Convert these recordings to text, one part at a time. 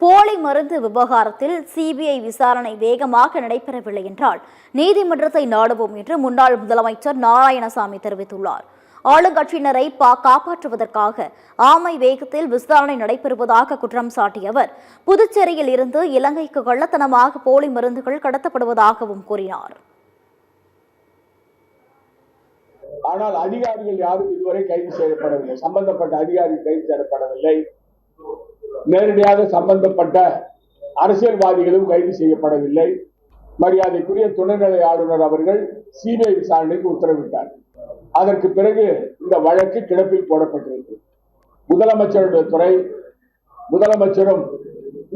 போலி மருந்து விவகாரத்தில் சிபிஐ விசாரணை வேகமாக நடைபெறவில்லை என்றால் நீதிமன்றத்தை நாடுவோம் என்று முன்னாள் முதலமைச்சர் நாராயணசாமி தெரிவித்துள்ளார். ஆளுங்கட்சியினரை காப்பாற்றுவதற்காக ஆமை வேகத்தில் விசாரணை நடைபெறுவதாக குற்றம் சாட்டிய அவர், புதுச்சேரியில் இருந்து இலங்கைக்கு கள்ளத்தனமாக போலி மருந்துகள் கடத்தப்படுவதாகவும் கூறினார். ஆனால் அதிகாரிகள் யாரும் இதுவரை கைது செய்யப்படவில்லை. சம்பந்தப்பட்ட அதிகாரிகள் கைது செய்யப்படவில்லை. நேரடியாக சம்பந்தப்பட்ட அரசியல்வாதிகளும் கைது செய்யப்படவில்லை. மரியாதைக்குரிய துணைநிலை ஆளுநர் அவர்கள் சிபிஐ விசாரணைக்கு உத்தரவிட்டார். அதற்கு பிறகு இந்த வழக்கு கிடப்பில் போடப்பட்டிருக்கு. முதலமைச்சருடைய துறை, முதலமைச்சரும்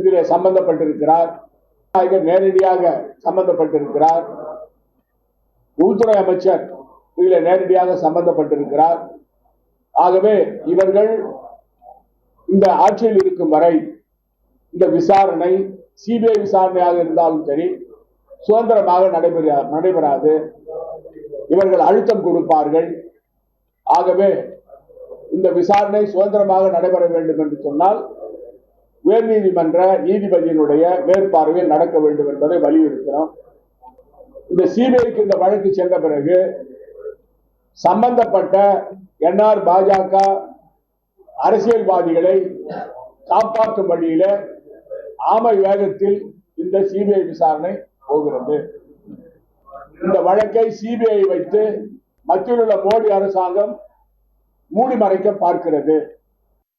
இதில் சம்பந்தப்பட்டிருக்கிறார், நேரடியாக சம்பந்தப்பட்டிருக்கிறார். உள்துறை அமைச்சர் இதில் நேரடியாக சம்பந்தப்பட்டிருக்கிறார். ஆகவே இவர்கள் இந்த ஆட்சியில் இருக்கும் வரை இந்த விசாரணை சிபிஐ விசாரணையாக இருந்தாலும் சரி சுதந்திரமாக நடைபெறாது. இவர்கள் அழுத்தம் கொடுப்பார்கள். ஆகவே இந்த விசாரணை சுதந்திரமாக நடைபெற வேண்டும் என்று சொன்னால் உயர்நீதிமன்ற நீதிபதியினுடைய மேற்பார்வையில் நடக்க வேண்டும் என்பதை வலியுறுத்தினோம். இந்த சிபிஐக்கு இந்த வழக்கு சென்ற பிறகு சம்பந்தப்பட்ட என்ஆர் பாஜக அரசியல்வாதிகளை காப்பாற்றும் வழியில ஆமை வேகத்தில் இந்த சிபிஐ விசாரணை போகிறது. இந்த வழக்கை சிபிஐ வைத்து மத்தியில் உள்ள மோடி அரசாங்கம் மூடி மறைக்க பார்க்கிறது.